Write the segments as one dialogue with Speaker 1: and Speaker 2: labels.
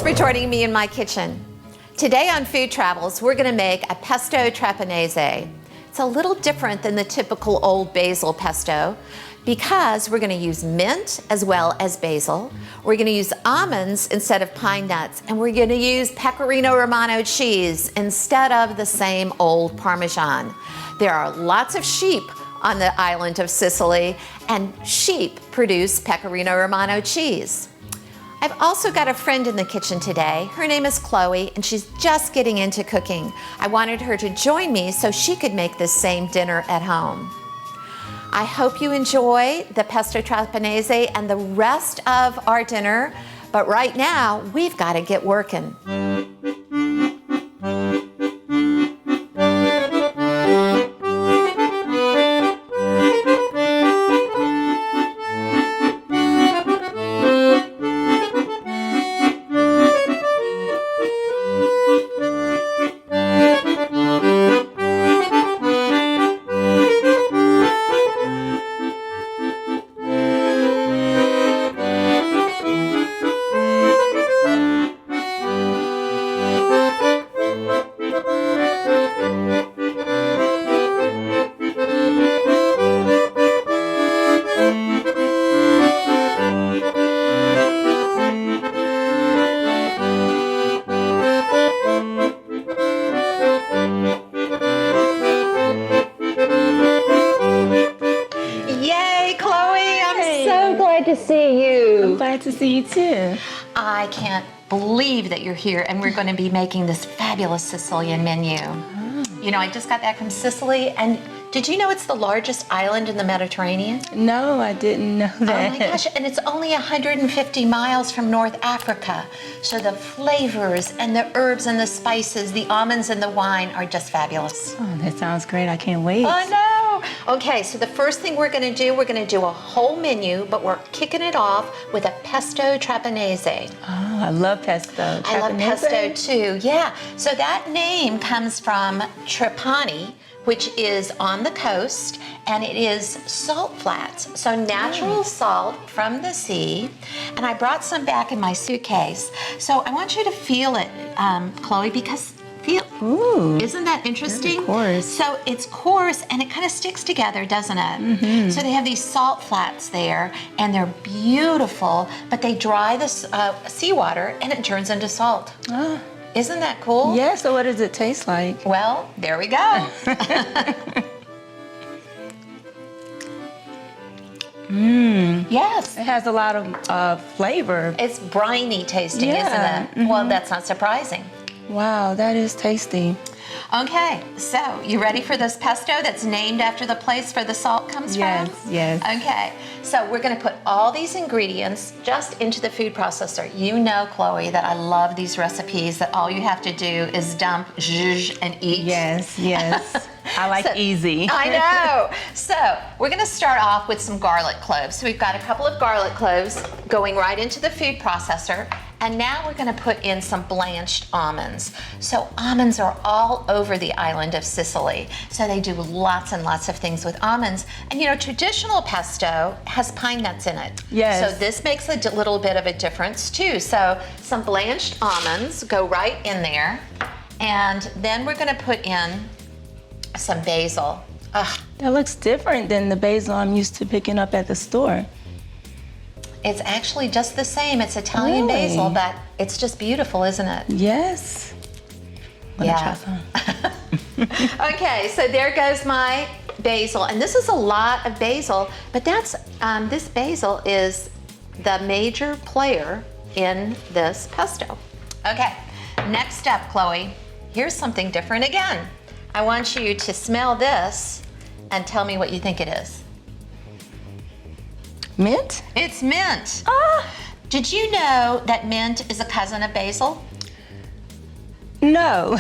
Speaker 1: Thanks for joining me in my kitchen. Today on Food Travels, we're gonna make a pesto trapanese. It's a little different than the typical old basil pesto because we're gonna use mint as well as basil. We're gonna use almonds instead of pine nuts, and we're gonna use pecorino romano cheese instead of the same old Parmesan. There are lots of sheep on the island of Sicily, and sheep produce pecorino romano cheese. I've also got a friend in the kitchen today. Her name is Chloe, and she's just getting into cooking. I wanted her to join me so she could make this same dinner at home. I hope you enjoy the pesto trapanese and the rest of our dinner, but right now, we've got to get working. To see you.
Speaker 2: I'm glad to see you too.
Speaker 1: I can't believe that you're here and we're going to be making this fabulous Sicilian menu. You know, I just got back from Sicily, and did you know it's the largest island in the Mediterranean?
Speaker 2: No, I didn't know that.
Speaker 1: Oh my gosh, and it's only 150 miles from North Africa. So the flavors and the herbs and the spices, the almonds and the wine are just fabulous.
Speaker 2: Oh, that sounds great. I can't wait.
Speaker 1: I know. Okay, so the first thing we're going to do a whole menu, but we're kicking it off with a pesto trapanese.
Speaker 2: Oh, I love pesto.
Speaker 1: I love pesto too, yeah. So that name comes from Trapani, which is on the coast, and it is salt flats. So natural salt from the sea. And I brought some back in my suitcase. So I want you to feel it, Chloe, because
Speaker 2: Ooh,
Speaker 1: isn't that interesting?
Speaker 2: Coarse.
Speaker 1: So it's coarse and it kind of sticks together, doesn't it? Mm-hmm. So they have these salt flats there, and they're beautiful, but they dry the seawater and it turns into salt.
Speaker 2: Oh.
Speaker 1: Isn't that cool?
Speaker 2: Yeah, so what does it taste like?
Speaker 1: Well, there we go. Yes.
Speaker 2: It has a lot of flavor.
Speaker 1: It's briny tasting, isn't it?
Speaker 2: Mm-hmm.
Speaker 1: Well, that's not surprising.
Speaker 2: Wow, that is tasty.
Speaker 1: Okay, so you ready for this pesto that's named after the place where the salt comes from?
Speaker 2: Yes.
Speaker 1: Okay, so we're gonna put all these ingredients just into the food processor. You know, Chloe, that I love these recipes that all you have to do is dump zhuzh and eat.
Speaker 2: Yes. I like easy.
Speaker 1: I know. So we're gonna start off with some garlic cloves. So we've got a couple of garlic cloves going right into the food processor. And now we're gonna put in some blanched almonds. So almonds are all over the island of Sicily. So they do lots and lots of things with almonds. And you know, traditional pesto has pine nuts in it.
Speaker 2: Yes.
Speaker 1: So this makes a little bit of a difference too. So some blanched almonds go right in there. And then we're gonna put in some basil. Ugh.
Speaker 2: That looks different than the basil I'm used to picking up at the store.
Speaker 1: It's actually just the same. It's Italian basil, but it's just beautiful, isn't it?
Speaker 2: Yes.
Speaker 1: Yeah. Okay, so there goes my basil, and this is a lot of basil, but that's this basil is the major player in this pesto. Okay, next up, Chloe, here's something different again. I want you to smell this and tell me what you think it is.
Speaker 2: Mint?
Speaker 1: It's mint.
Speaker 2: Ah!
Speaker 1: Did you know that mint is a cousin of basil?
Speaker 2: No.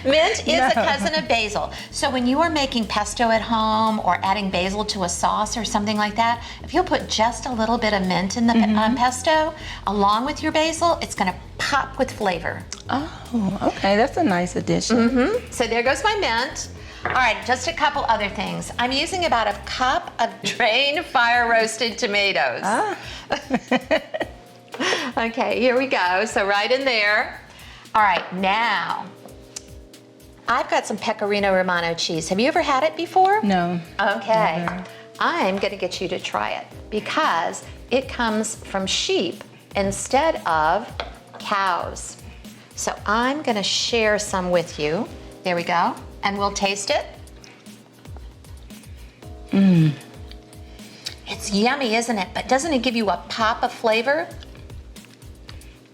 Speaker 1: Mint is a cousin of basil. So when you are making pesto at home or adding basil to a sauce or something like that, if you'll put just a little bit of mint in the pesto along with your basil, it's gonna pop with flavor.
Speaker 2: Oh, okay, that's a nice addition.
Speaker 1: So there goes my mint. All right, just a couple other things. I'm using about a cup of drained fire roasted tomatoes. Okay, here we go. So right in there. All right, now I've got some Pecorino Romano cheese. Have you ever had it before?
Speaker 2: No.
Speaker 1: Okay.
Speaker 2: Never.
Speaker 1: I'm gonna get you to try it because it comes from sheep instead of cows. So I'm gonna share some with you. There we go. And we'll taste it.
Speaker 2: Mmm.
Speaker 1: It's yummy, isn't it? But doesn't it give you a pop of flavor?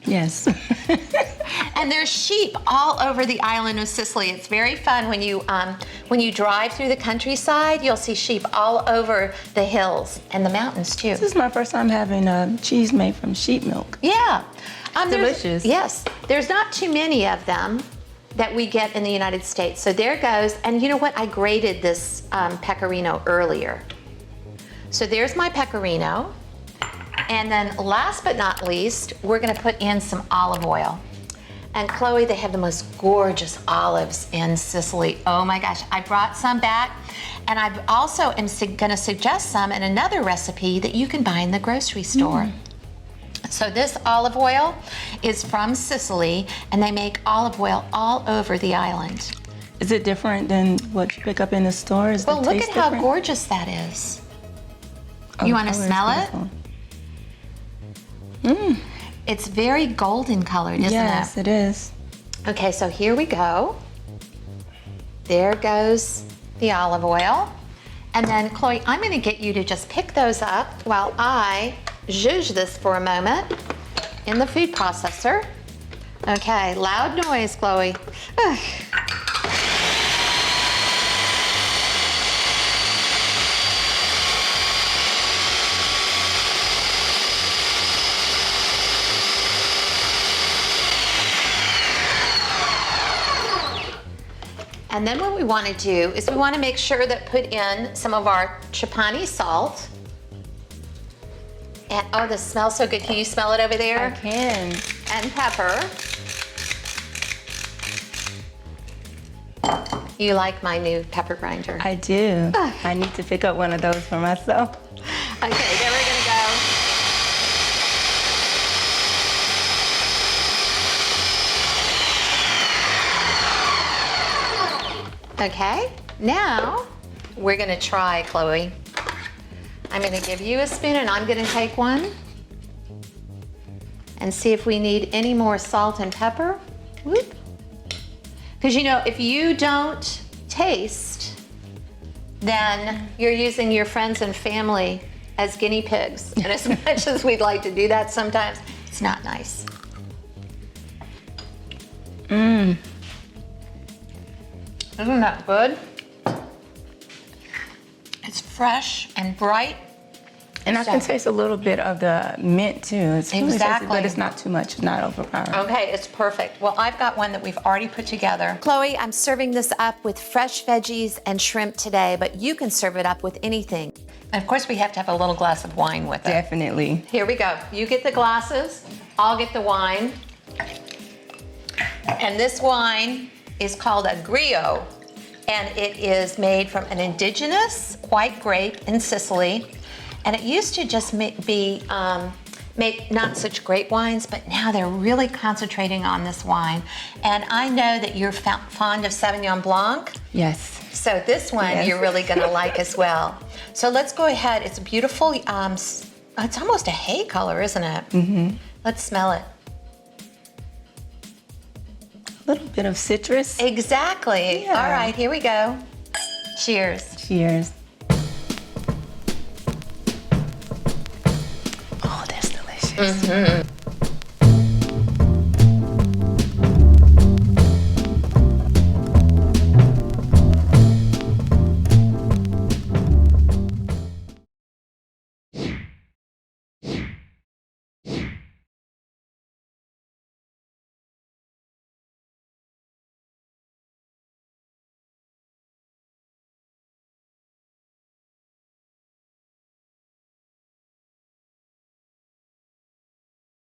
Speaker 2: Yes.
Speaker 1: And there's sheep all over the island of Sicily. It's very fun when you drive through the countryside. You'll see sheep all over the hills and the mountains too.
Speaker 2: This is my first time having cheese made from sheep milk.
Speaker 1: Yeah,
Speaker 2: Delicious.
Speaker 1: Yes, there's not too many of them that we get in the United States. So there goes. And you know what? I grated this pecorino earlier. So there's my pecorino. And then last but not least, we're gonna put in some olive oil. And Chloe, they have the most gorgeous olives in Sicily. Oh my gosh, I brought some back. And I also am gonna suggest some in another recipe that you can buy in the grocery store. So this olive oil is from Sicily, and they make olive oil all over the island.
Speaker 2: Is it different than what you pick up in the store?
Speaker 1: Well, look at how gorgeous that is. You wanna smell it?
Speaker 2: Mmm.
Speaker 1: It's very golden colored, isn't it?
Speaker 2: Yes, it is.
Speaker 1: Okay, so here we go. There goes the olive oil. And then, Chloe, I'm gonna get you to just pick those up while I zhuzh this for a moment in the food processor. Okay, loud noise, Chloe. Ugh. And then what we want to do is we want to make sure that put in some of our Trapenese salt. And oh, this smells so good. Can you smell it over there?
Speaker 2: I can.
Speaker 1: And pepper. You like my new pepper grinder?
Speaker 2: I do. I need to pick up one of those for myself.
Speaker 1: Okay, then we're gonna go. Okay, now we're gonna try, Chloe. I'm gonna give you a spoon and I'm gonna take one and see if we need any more salt and pepper. Whoop. Because you know, if you don't taste, then you're using your friends and family as guinea pigs. And as much as we'd like to do that sometimes, it's not nice.
Speaker 2: Mmm.
Speaker 1: Isn't that good? It's fresh and bright.
Speaker 2: And I can taste a little bit of the mint too. It's really tasty, but it's not too much, not overpowering.
Speaker 1: Okay, it's perfect. Well, I've got one that we've already put together. Chloe, I'm serving this up with fresh veggies and shrimp today, but you can serve it up with anything. And of course, we have to have a little glass of wine with it.
Speaker 2: Definitely.
Speaker 1: Here we go. You get the glasses, I'll get the wine. And this wine is called a Griot, and it is made from an indigenous white grape in Sicily. And it used to just make not such great wines, but now they're really concentrating on this wine. And I know that you're fond of Sauvignon Blanc.
Speaker 2: Yes.
Speaker 1: So this one you're really gonna like as well. So let's go ahead. It's beautiful. It's almost a hay color, isn't it?
Speaker 2: Mm-hmm.
Speaker 1: Let's smell it.
Speaker 2: A little bit of citrus.
Speaker 1: Exactly.
Speaker 2: Yeah.
Speaker 1: All right, here we go. Cheers.
Speaker 2: Cheers. Oh, that's delicious.
Speaker 1: Mm-hmm.